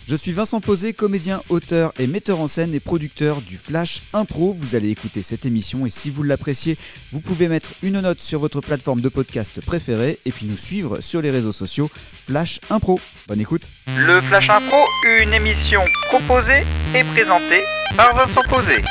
Je suis Vincent Posé, comédien, auteur et metteur en scène et producteur du Flash Impro. Vous allez écouter cette émission et si vous l'appréciez, vous pouvez mettre une note sur votre plateforme de podcast préférée et puis nous suivre sur les réseaux sociaux Flash Impro. Bonne écoute. Le Flash Impro, une émission proposée et présentée par Vincent Posé.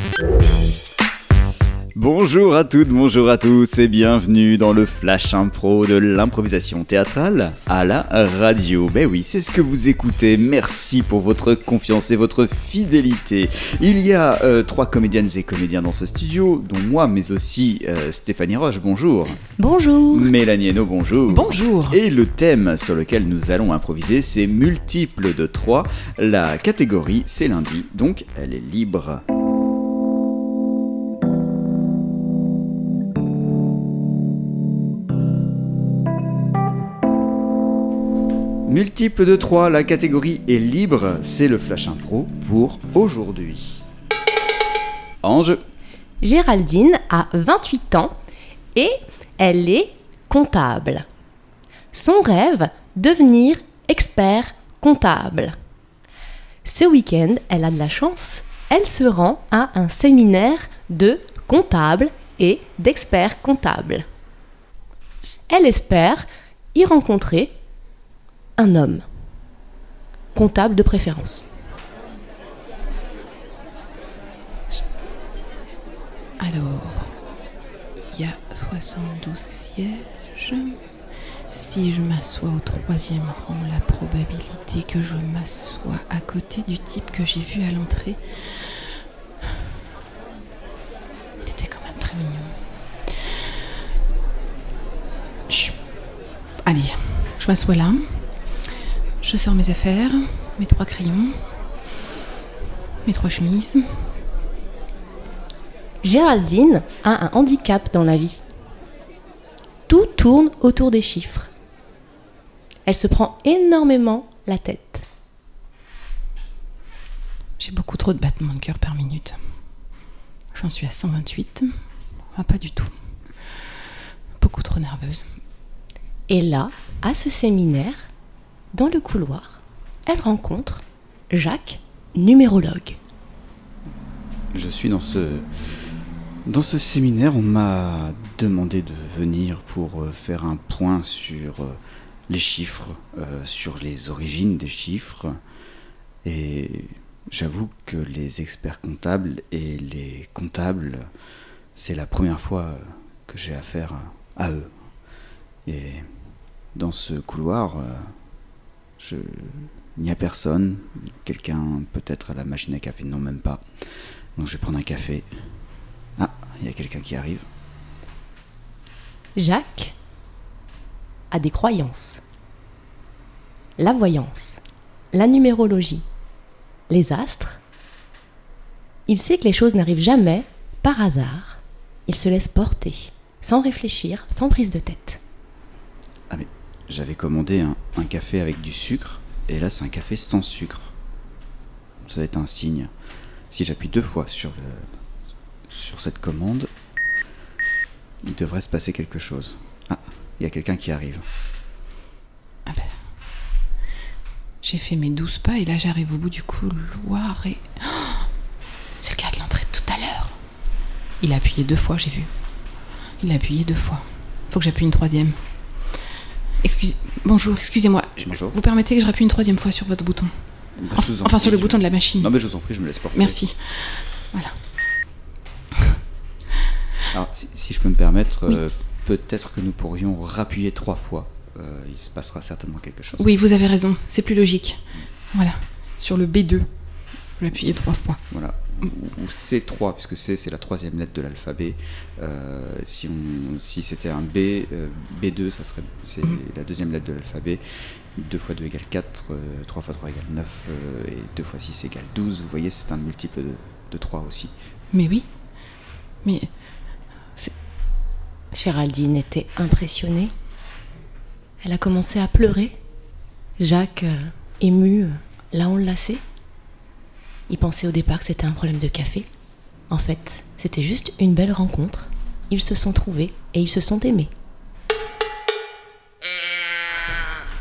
Bonjour à toutes, bonjour à tous et bienvenue dans le Flash Impro de l'improvisation théâtrale à la radio. Ben oui, c'est ce que vous écoutez. Merci pour votre confiance et votre fidélité. Il y a 3 comédiennes et comédiens dans ce studio, dont moi, mais aussi Stéphanie Roche, bonjour. Bonjour. Mélanie Hainaut, bonjour. Bonjour. Et le thème sur lequel nous allons improviser, c'est multiple de 3. La catégorie, c'est lundi, donc elle est libre. Multiple de 3, la catégorie est libre, c'est le Flash Impro pour aujourd'hui. En jeu. Géraldine a 28 ans et elle est comptable. Son rêve, devenir expert comptable. Ce week-end, elle a de la chance, elle se rend à un séminaire de comptables et d'experts comptables. Elle espère y rencontrer un homme, comptable de préférence. Alors, il y a 72 sièges. Si je m'assois au 3e rang, la probabilité que je m'assoie à côté du type que j'ai vu à l'entrée, il était quand même très mignon. Allez, je m'assois là. Je sors mes affaires, mes 3 crayons, mes 3 chemises. Géraldine a un handicap dans la vie. Tout tourne autour des chiffres. Elle se prend énormément la tête. J'ai beaucoup trop de battements de cœur par minute. J'en suis à 128. Ah, pas du tout. Beaucoup trop nerveuse. Et là, à ce séminaire, dans le couloir, elle rencontre Jacques, numérologue. Je suis dans ce séminaire, on m'a demandé de venir pour faire un point sur les chiffres, sur les origines des chiffres. Et j'avoue que les experts comptables et les comptables, c'est la première fois que j'ai affaire à eux. Et dans ce couloir, il n'y a personne. Quelqu'un peut-être à la machine à café, non, même pas. Donc je vais prendre un café. Ah, il y a quelqu'un qui arrive. Jacques a des croyances. La voyance, la numérologie, les astres. Il sait que les choses n'arrivent jamais par hasard. Il se laisse porter, sans réfléchir, sans prise de tête. Ah mais j'avais commandé un café avec du sucre, et là c'est un café sans sucre. Ça va être un signe. Si j'appuie 2 fois sur cette commande, il devrait se passer quelque chose. Ah, il y a quelqu'un qui arrive. Ah ben, j'ai fait mes 12 pas et là j'arrive au bout du couloir et... Oh, c'est le gars de l'entrée de tout à l'heure. Il a appuyé 2 fois, j'ai vu. Il a appuyé 2 fois. Faut que j'appuie une 3e. Bonjour, excusez-moi. Bonjour. Vous permettez que je rappuie une 3e fois sur votre bouton? Enfin, sur le bouton de la machine. Non mais je vous en prie, je me laisse porter. Merci. Voilà. Alors, si je peux me permettre, Oui. peut-être que nous pourrions rappuyer 3 fois. Il se passera certainement quelque chose. Oui, vous avez raison, c'est plus logique. Voilà. Sur le B2, vous l'appuyez 3 fois. Voilà. Ou C3, puisque C c'est la 3e lettre de l'alphabet. Si c'était un B, B2, c'est la 2e lettre de l'alphabet. 2 x 2 égale 4, 3 x 3 égale 9, et 2 x 6 égale 12. Vous voyez, c'est un multiple de 3 aussi. Mais oui. Mais... Géraldine était impressionnée. Elle a commencé à pleurer. Jacques, ému, l'a enlacée. Il pensait au départ que c'était un problème de café. En fait, c'était juste une belle rencontre. Ils se sont trouvés et ils se sont aimés.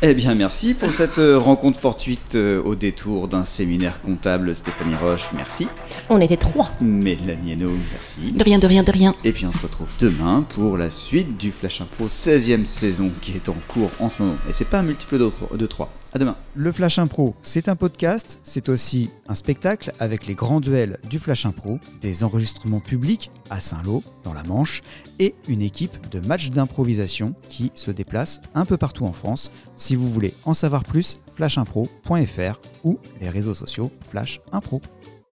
Eh bien, merci pour cette rencontre fortuite au détour d'un séminaire comptable. Stéphanie Roche, merci. On était 3. Mélanie Hainaut, merci. De rien, de rien, de rien. Et puis on se retrouve demain pour la suite du Flash Impro 16e saison qui est en cours en ce moment. Et c'est pas un multiple de 3. À demain. Le Flash Impro, c'est un podcast, c'est aussi un spectacle avec les grands duels du Flash Impro, des enregistrements publics à Saint-Lô, dans la Manche, et une équipe de matchs d'improvisation qui se déplace un peu partout en France. Si vous voulez en savoir plus, flashimpro.fr ou les réseaux sociaux Flash Impro.